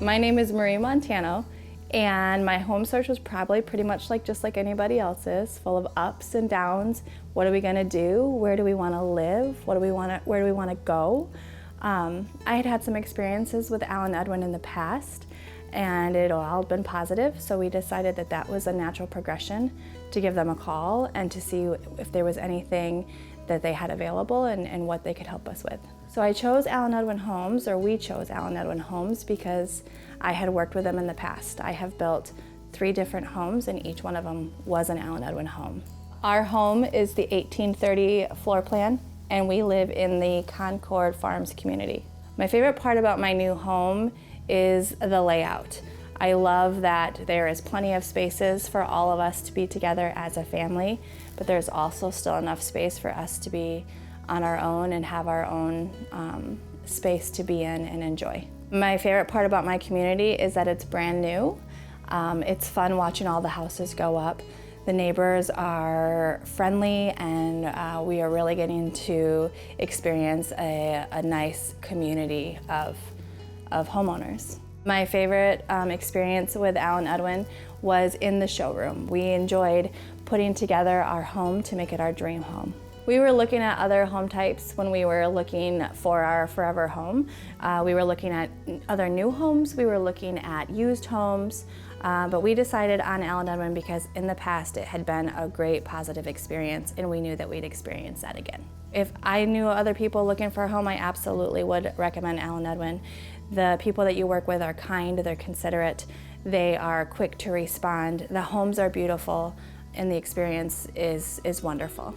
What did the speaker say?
My name is Marie Montano, and my home search was probably pretty much just like anybody else's, full of ups and downs. What are we gonna do? Where do we wanna live? Where do we wanna go? I had had some experiences with Allen Edwin in the past, and it all been positive, so we decided that that was a natural progression to give them a call and to see if there was anything that they had available and what they could help us with. So I chose Allen Edwin Homes, or we chose Allen Edwin Homes, because I had worked with them in the past. I have built 3 different homes, and each one of them was an Allen Edwin home. Our home is the 1830 floor plan, and we live in the Concord Farms community. My favorite part about my new home is the layout. I love that there is plenty of spaces for all of us to be together as a family, but there's also still enough space for us to be on our own and have our own space to be in and enjoy. My favorite part about my community is that it's brand new. It's fun watching all the houses go up. The neighbors are friendly, and we are really getting to experience a nice community of homeowners. My favorite experience with Allen Edwin was in the showroom. We enjoyed putting together our home to make it our dream home. We were looking at other home types when we were looking for our forever home. We were looking at other new homes, we were looking at used homes, but we decided on Allen Edwin because in the past it had been a great positive experience, and we knew that we'd experience that again. If I knew other people looking for a home, I absolutely would recommend Allen Edwin. The people that you work with are kind, they're considerate, they are quick to respond, the homes are beautiful, and the experience is wonderful.